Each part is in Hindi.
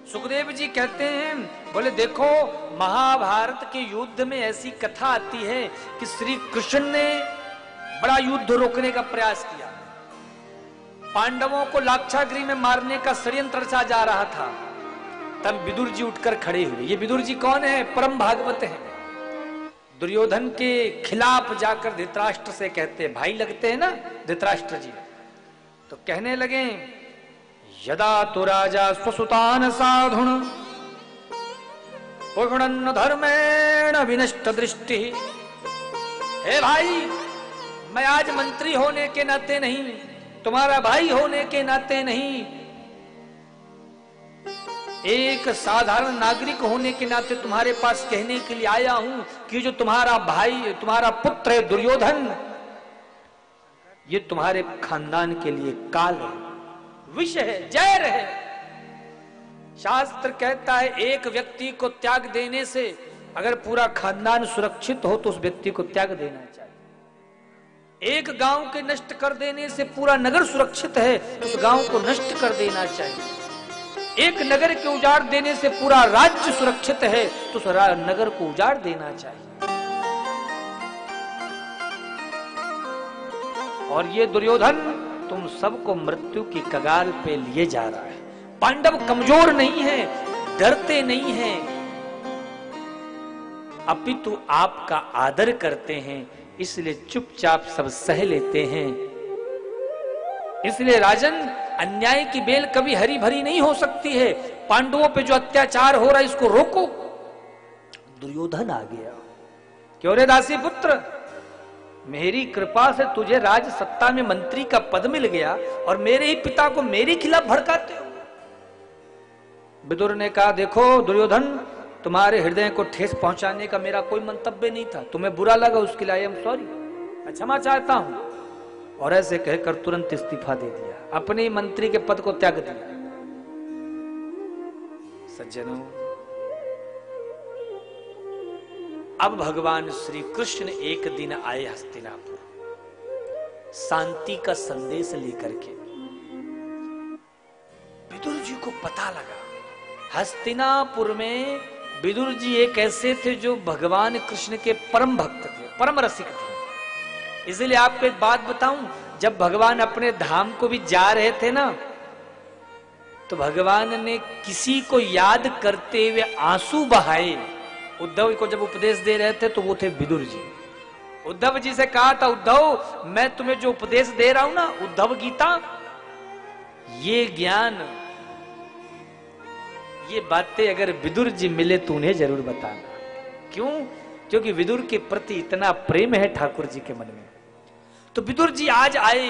सुखदेव जी कहते हैं, बोले देखो महाभारत के युद्ध में ऐसी कथा आती है कि श्री कृष्ण ने बड़ा युद्ध रोकने का प्रयास किया, पांडवों को लाक्षागृह में मारने का षड्यंत्र रचा जा रहा था। तब विदुर जी उठकर खड़े हुए। ये विदुर जी कौन है? परम भागवत है। दुर्योधन के खिलाफ जाकर धृतराष्ट्र से कहते, भाई लगते हैं ना धृतराष्ट्र जी, तो कहने लगे यदा तो राजा स्वसुतान साधुन पुगुणन धर्मेण विनष्ट दृष्टि। हे भाई, मैं आज मंत्री होने के नाते नहीं, तुम्हारा भाई होने के नाते नहीं, एक साधारण नागरिक होने के नाते तुम्हारे पास कहने के लिए आया हूं कि जो तुम्हारा भाई, तुम्हारा पुत्र है दुर्योधन, ये तुम्हारे खानदान के लिए काल है, विष है, जहर है। शास्त्र कहता है एक व्यक्ति को त्याग देने से अगर पूरा खानदान सुरक्षित हो तो उस व्यक्ति को त्याग देना चाहिए। एक गांव के नष्ट कर देने से पूरा नगर सुरक्षित है तो उस गांव को नष्ट कर देना चाहिए। एक नगर के उजाड़ देने से पूरा राज्य सुरक्षित है तो उस नगर को उजाड़ देना चाहिए। और ये दुर्योधन तुम सबको मृत्यु की कगार पे लिए जा रहा है। पांडव कमजोर नहीं है, डरते नहीं हैं, अपितु आपका आदर करते हैं, इसलिए चुपचाप सब सह लेते हैं। इसलिए राजन, अन्याय की बेल कभी हरी भरी नहीं हो सकती है। पांडवों पे जो अत्याचार हो रहा है इसको रोको। दुर्योधन आ गया, क्यों रे दासी पुत्र, मेरी कृपा से तुझे राज सत्ता में मंत्री का पद मिल गया और मेरे ही पिता को मेरे खिलाफ भड़काते हो। विदुर ने कहा, देखो दुर्योधन, तुम्हारे हृदय को ठेस पहुंचाने का मेरा कोई मंतव्य नहीं था, तुम्हें बुरा लगा उसके लिए आई एम सॉरी, मैं क्षमा चाहता हूं। और ऐसे कहकर तुरंत इस्तीफा दे दिया, अपने मंत्री के पद को त्याग दिया। सज्जनों, अब भगवान श्री कृष्ण एक दिन आए हस्तिनापुर, शांति का संदेश लेकर के। विदुर जी को पता लगा हस्तिनापुर में विदुर जी एक ऐसे थे जो भगवान कृष्ण के परम भक्त थे, परम रसिक थे। इसलिए आपको एक बात बताऊं, जब भगवान अपने धाम को भी जा रहे थे ना, तो भगवान ने किसी को याद करते हुए आंसू बहाए। उद्धव को जब उपदेश दे रहे थे तो वो थे विदुर जी। उद्धव जी से कहा था, उद्धव मैं तुम्हें जो उपदेश दे रहा हूं ना, उद्धव गीता, ये ज्ञान, ये बातें अगर विदुर जी मिले तो उन्हें जरूर बताना। क्यों? क्योंकि विदुर के प्रति इतना प्रेम है ठाकुर जी के मन में। तो विदुर जी आज आए,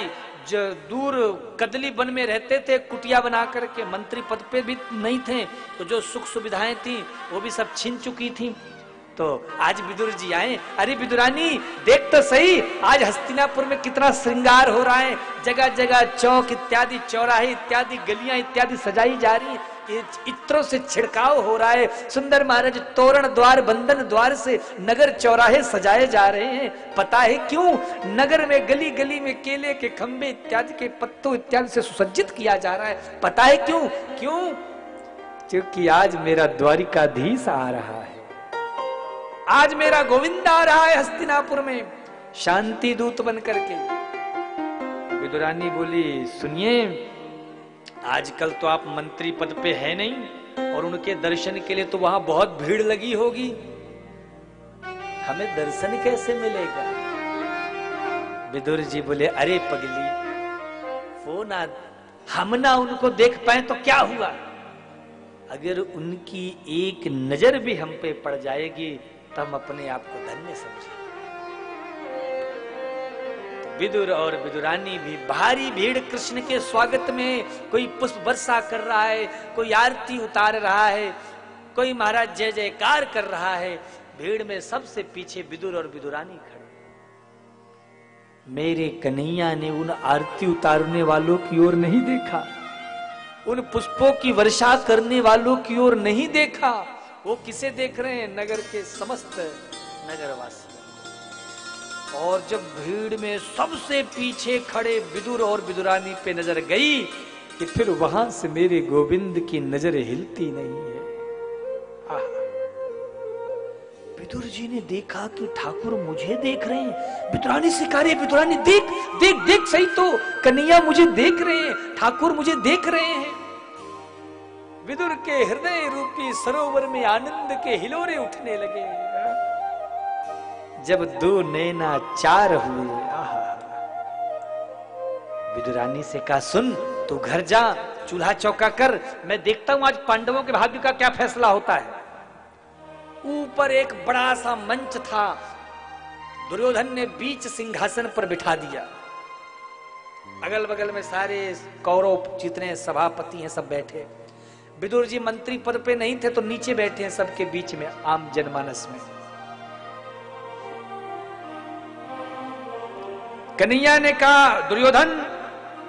जो दूर कदली वन में रहते थे, कुटिया बना करके, मंत्री पद पे भी नहीं थे, तो जो सुख सुविधाएं थी वो भी सब छीन चुकी थी। तो आज विदुर जी आए, अरे विदुरानी देख तो सही, आज हस्तिनापुर में कितना श्रृंगार हो रहा है, जगह जगह चौक इत्यादि, चौराहे इत्यादि, गलियां इत्यादि सजाई जा रही है, इत्रों से छिड़काव हो रहा है, सुंदर महाराज तोरण द्वार बंधन द्वार से नगर चौराहे सजाए जा रहे हैं। पता है क्यों? नगर में गली गली में केले के खंबे इत्यादि के पत्तों इत्यादि से सुसज्जित किया जा रहा है। पता है क्यों? क्यों? क्योंकि आज मेरा द्वारिकाधीश आ रहा है, आज मेरा गोविंद आ रहा है हस्तिनापुर में शांति दूत बन करके। विदुरानी बोली, सुनिए, आजकल तो आप मंत्री पद पे है नहीं और उनके दर्शन के लिए तो वहां बहुत भीड़ लगी होगी, हमें दर्शन कैसे मिलेगा? विदुर जी बोले, अरे पगली, वो ना, हम ना उनको देख पाए तो क्या हुआ, अगर उनकी एक नजर भी हम पे पड़ जाएगी तो हम अपने आप को धन्य समझेंगे। विदुर और विदुरानी भी, भारी भीड़ कृष्ण के स्वागत में, कोई पुष्प वर्षा कर रहा है, कोई आरती उतार रहा है, कोई महाराज जय जयकार कर रहा है। भीड़ में सबसे पीछे विदुर और विदुरानी खड़े। मेरे कन्हैया ने उन आरती उतारने वालों की ओर नहीं देखा, उन पुष्पों की वर्षा करने वालों की ओर नहीं देखा। वो किसे देख रहे हैं? नगर के समस्त नगरवासी। और जब भीड़ में सबसे पीछे खड़े विदुर और विदुरानी पे नजर गई कि फिर वहां से मेरे गोविंद की नजर हिलती नहीं है। विदुर जी ने देखा कि ठाकुर मुझे देख रहे हैं। विदुरानी से कह रही, विदुरानी देख देख देख सही तो, कन्हैया मुझे देख रहे हैं, ठाकुर मुझे देख रहे हैं। विदुर के हृदय रूपी सरोवर में आनंद के हिलोरे उठने लगे। जब दो नैना चार हुए, विदुरानी से कहा, सुन तू घर जा, चूल्हा चौका कर, मैं देखता हूं आज पांडवों के भाग्य का क्या फैसला होता है। ऊपर एक बड़ा सा मंच था, दुर्योधन ने बीच सिंहासन पर बिठा दिया। अगल बगल में सारे कौरव जितने सभापति हैं सब बैठे। विदुर जी मंत्री पद पे नहीं थे तो नीचे बैठे हैं सबके बीच में, आम जनमानस में। कन्हैया ने कहा, दुर्योधन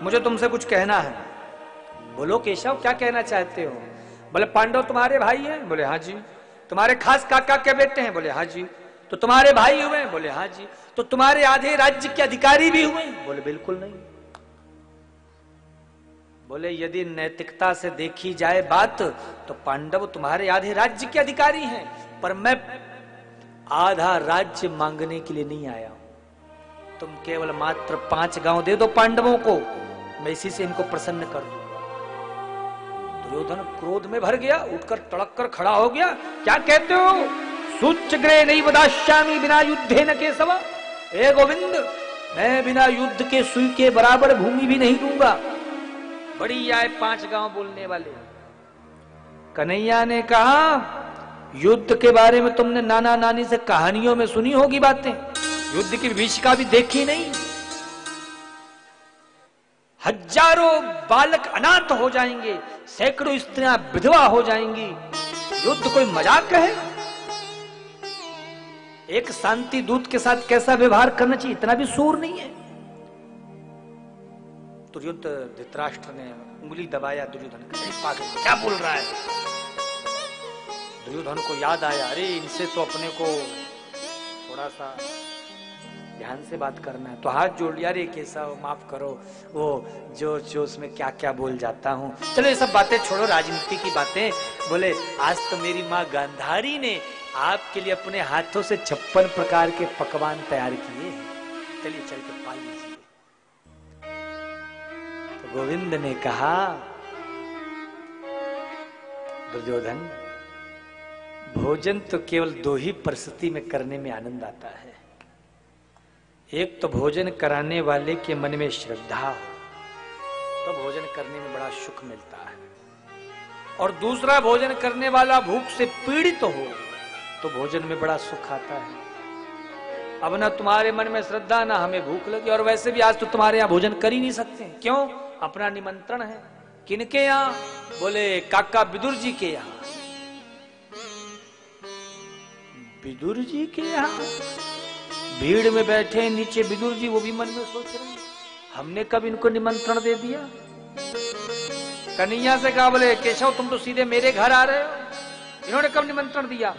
मुझे तुमसे कुछ कहना है। बोलो केशव, क्या कहना चाहते हो? बोले पांडव तुम्हारे भाई हैं? बोले हाँ जी। तुम्हारे खास काका के बेटे हैं? बोले हाँ जी। तो तुम्हारे भाई हुए? बोले हाँ जी। तो तुम्हारे आधे राज्य के अधिकारी भी हुए? बोले बिल्कुल नहीं। बोले यदि नैतिकता से देखी जाए बात तो पांडव तुम्हारे आधे राज्य के अधिकारी हैं, पर मैं आधा राज्य मांगने के लिए नहीं आया हूं। तुम केवल मात्र 5 गांव दे दो पांडवों को, मैं इसी से इनको प्रसन्न कर दूंगा। दुर्योधन क्रोध में भर गया, उठकर तड़क कर खड़ा हो गया। क्या कहते हो? सूच्यग्रे नहीं बदाश्यामी बिना युद्धे न केशव। हे गोविंद, मैं बिना युद्ध के सुई के बराबर भूमि भी नहीं दूंगा। बड़ी आए 5 गांव बोलने वाले। कन्हैया ने कहा, युद्ध के बारे में तुमने नाना नानी से कहानियों में सुनी होगी बातें, युद्ध की विभीषिका भी देखी नहीं। हजारों बालक अनाथ हो जाएंगे, सैकड़ों स्त्रियां विधवा हो जाएंगी। युद्ध कोई मजाक है? एक शांति दूत के साथ कैसा व्यवहार करना चाहिए, इतना भी सूर नहीं है। दुर्योधन धृतराष्ट्र ने उंगली दबाया, दुर्योधन पागल क्या बोल रहा है। दुर्योधन को याद आया, अरे इनसे तो अपने को थोड़ा सा ध्यान से बात करना है। तो हाथ जोड़ लिया, रे केशव माफ करो, वो जो उसमें क्या क्या बोल जाता हूँ। चलो ये सब बातें छोड़ो, राजनीति की बातें। बोले आज तो मेरी माँ गांधारी ने आपके लिए अपने हाथों से 56 प्रकार के पकवान तैयार किए हैं, चलिए चल के पा लीजिए। तो गोविंद ने कहा, दुर्योधन भोजन तो केवल 2 ही परिस्थिति में करने में आनंद आता है। एक तो भोजन कराने वाले के मन में श्रद्धा हो तो भोजन करने में बड़ा सुख मिलता है, और दूसरा भोजन करने वाला भूख से पीड़ित हो तो भोजन में बड़ा सुख आता है। अब ना तुम्हारे मन में श्रद्धा, ना हमें भूख लगी, और वैसे भी आज तो तुम्हारे यहाँ भोजन कर ही नहीं सकते। क्यों? अपना निमंत्रण है। किनके यहाँ? बोले काका विदुर जी के यहाँ। विदुर जी के यहाँ? भीड़ में बैठे नीचे विदुर जी, वो भी मन में सोच रहे हैं हमने कब इनको निमंत्रण दे दिया। कन्हैया से कहा, बोले केशव तुम तो सीधे मेरे घर आ रहे हो, इन्होंने कब निमंत्रण दिया?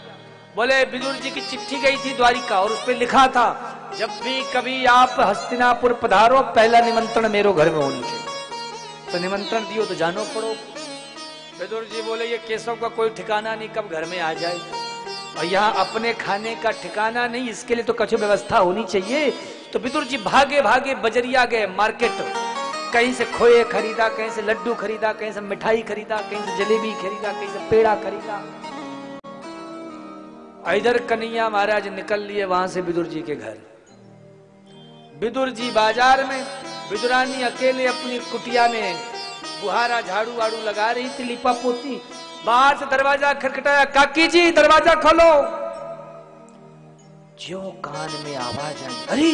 बोले विदुर जी की चिट्ठी गई थी द्वारिका और उस पर लिखा था, जब भी कभी आप हस्तिनापुर पधारो पहला निमंत्रण मेरे घर में होनी चाहिए। तो निमंत्रण दियो तो जानो पड़ो। विदुर जी बोले ये केशव का कोई ठिकाना नहीं, कब घर में आ जाए, और यहाँ अपने खाने का ठिकाना नहीं, इसके लिए तो कुछ व्यवस्था होनी चाहिए। तो विदुर जी भागे भागे बजरिया गए मार्केट, कहीं से खोए खरीदा, कहीं से लड्डू खरीदा, कहीं से मिठाई खरीदा, कहीं से जलेबी खरीदा, कहीं से पेड़ा खरीदा। इधर कन्हैया महाराज निकल लिए वहां से विदुर जी के घर। विदुर जी बाजार में, विदुरानी अकेले अपनी कुटिया में बुहारा झाड़ू वाड़ू लगा रही थी, लिपा पोती। बाहर से दरवाजा खटखटाया, काकी जी दरवाजा खोलो। ज्यों कान में आवाज आई, अरे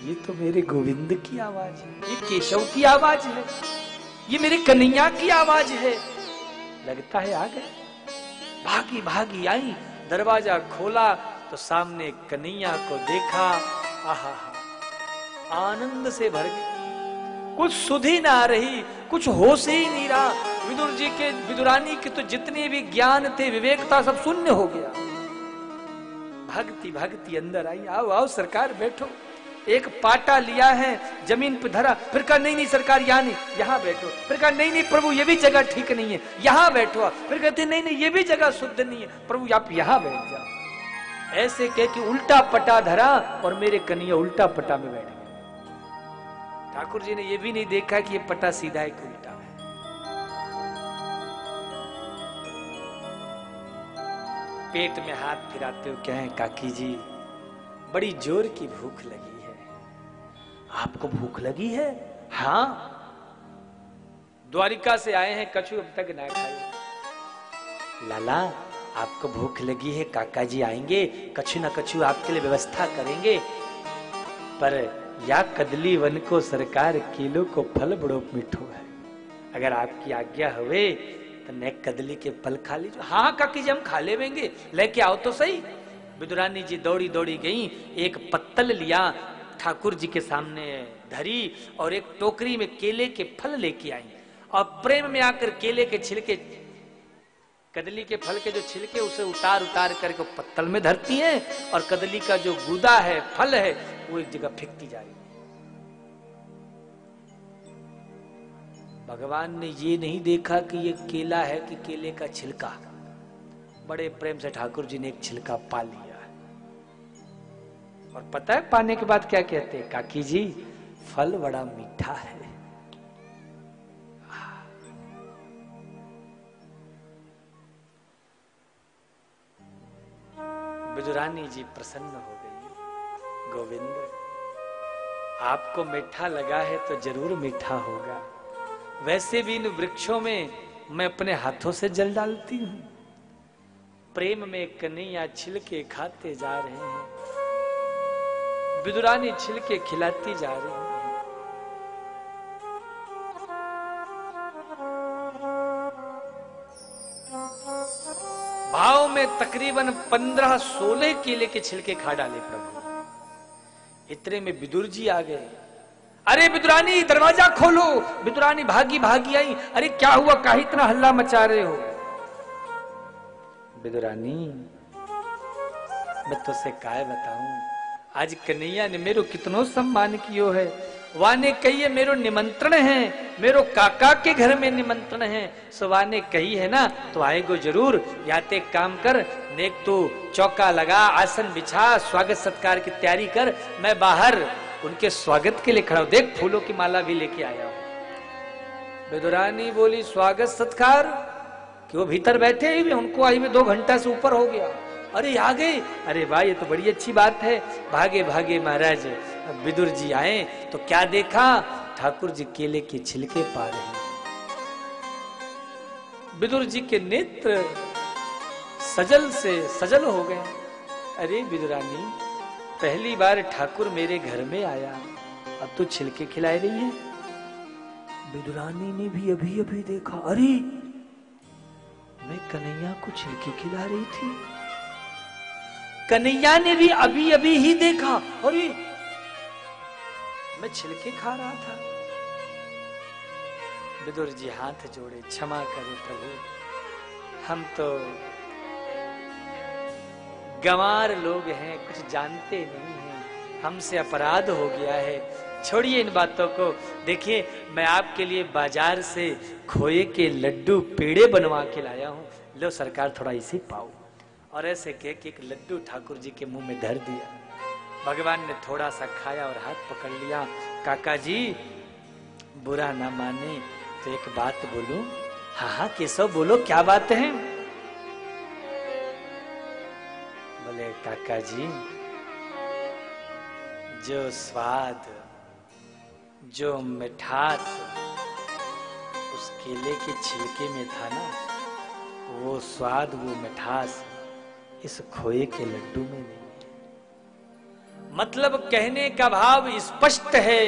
ये तो मेरे गोविंद की आवाज है, ये केशव की आवाज है, ये मेरे कन्हैया की आवाज है। लगता है आ गए। भागी भागी आई, दरवाजा खोला तो सामने कन्हैया को देखा। आहा, आनंद से भर गई, कुछ सुध ही ना रही, कुछ होश ही नहीं रहा। विदुर जी के, विदुरानी के तो जितने भी ज्ञान थे, विवेकता, सब शून्य हो गया। भक्ति भक्ति अंदर आई, आओ आओ सरकार बैठो। एक पाटा लिया है, जमीन पे धरा, फिर कहा नहीं नहीं सरकार यहाँ नहीं, यहाँ बैठो। फिर कहा नहीं नहीं प्रभु ये भी जगह ठीक नहीं है, यहाँ बैठो। फिर कहते नहीं नहीं ये भी जगह शुद्ध नहीं है, प्रभु आप यहाँ बैठ जाओ। ऐसे कह के उल्टा पटा धरा और मेरे कन्हैया उल्टा पटा में बैठ गए। ठाकुर जी ने यह भी नहीं देखा कि ये पटा सीधा है कि उल्टा है। पेट में हाथ फिराते हुए कहें काकी जी बड़ी जोर की भूख लगी है। आपको भूख लगी है? हाँ, द्वारिका से आए हैं, कछु अब तक ना खाए। लाला आपको भूख लगी है, काका जी आएंगे, कछु ना कछु आपके लिए व्यवस्था करेंगे। पर या कदली वन को सरकार किलो को फल बड़ो मीठो है, अगर आपकी आज्ञा हुए तो ने कदली के फल खा लीजिए। हाँ काकी जी हम खा लेंगे, लेके आओ तो सही। विदुरानी जी दौड़ी दौड़ी गई, एक पत्तल लिया, ठाकुर जी के सामने धरी और एक टोकरी में केले के फल लेके आई और प्रेम में आकर केले के छिलके, कदली के फल के जो छिलके उसे उतार उतार करके पत्तल में धरती हैं और कदली का जो गूदा है, फल है, वो एक जगह फेंकती जा रही है। भगवान ने ये नहीं देखा कि ये केला है कि केले का छिलका। बड़े प्रेम से ठाकुर जी ने एक छिलका पा लिया और पता है पाने के बाद क्या कहते हैं? काकी जी फल बड़ा मीठा है। विदुरानी जी प्रसन्न हो गई। गोविंद आपको मीठा लगा है तो जरूर मीठा होगा। वैसे भी इन वृक्षों में मैं अपने हाथों से जल डालती हूं। प्रेम में कन्हैया छिलके खाते जा रहे हैं, विदुरानी छिलके खिलाती जा रही है। भाव में तकरीबन 15-16 केले के छिलके खा डाले प्रभु। इतने में विदुर जी आ गए। अरे विदुरानी दरवाजा खोलो। विदुरानी भागी भागी आई। अरे क्या हुआ, काहे इतना हल्ला मचा रहे हो? विदुरानी मैं तुझसे काय बताऊं, आज कन्हैया ने मेरो कितनो सम्मान कियो है। वाने कहिए मेरो निमंत्रण है, मेरो काका के घर में निमंत्रण है। सो वाने कही है ना तो आएगो जरूर। या ते काम कर, नेक तू चौका लगा, आसन बिछा, स्वागत सत्कार की तैयारी कर। मैं बाहर उनके स्वागत के लिए खड़ा हूं। देख फूलों की माला भी लेके आया हूं। विदुरानी बोली स्वागत सत्कार? कि वो भीतर बैठे ही, उनको आई में 2 घंटा से ऊपर हो गया। अरे आ गए? अरे भाई ये तो बड़ी अच्छी बात है। भागे भागे महाराज विदुर जी आए तो क्या देखा? ठाकुर जी केले के छिलके पा रहे हैं। विदुर जी के नेत्र सजल से सजल हो गए। अरे विदुरानी पहली बार ठाकुर मेरे घर में आया, अब तो छिलके खिला रही है। विदुरानी ने भी अभी अभी देखा, अरे मैं कन्हैया को छिलके खिला रही थी। कन्हैया ने भी अभी अभी ही देखा, अरे मैं छिलके खा रहा था। विदुर जी हाथ जोड़े, क्षमा करो प्रभु, हम तो गंवार लोग हैं, कुछ जानते नहीं हैं, हमसे अपराध हो गया है। छोड़िए इन बातों को। देखिए मैं आपके लिए बाजार से खोए के लड्डू पेड़े बनवा के लाया हूं, लो सरकार थोड़ा इसे पाओ। और ऐसे कह के एक लड्डू ठाकुर जी के मुंह में धर दिया। भगवान ने थोड़ा सा खाया और हाथ पकड़ लिया। काका जी बुरा ना माने तो एक बात बोलूं? हाँ हाँ केशव बोलो, क्या बात है? बोले काका जी जो स्वाद, जो मिठास उस केले के छिलके में था ना, वो स्वाद वो मिठास इस खोए के लड्डू में नहीं है। मतलब कहने का भाव स्पष्ट है,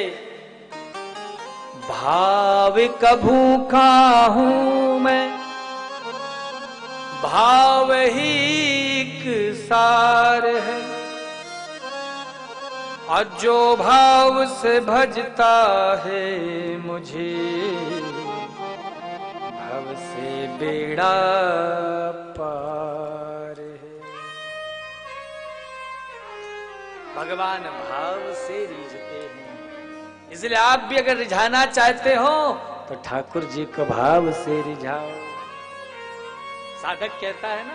भाव का भूखा हूं मैं, भाव ही एक सार है। और जो भाव से भजता है मुझे, भव से बेड़ा पार है। भगवान भाव से रिझते हैं। इसलिए आप भी अगर रिझाना चाहते हो तो ठाकुर जी को भाव से रिझाओ। साधक कहता है ना,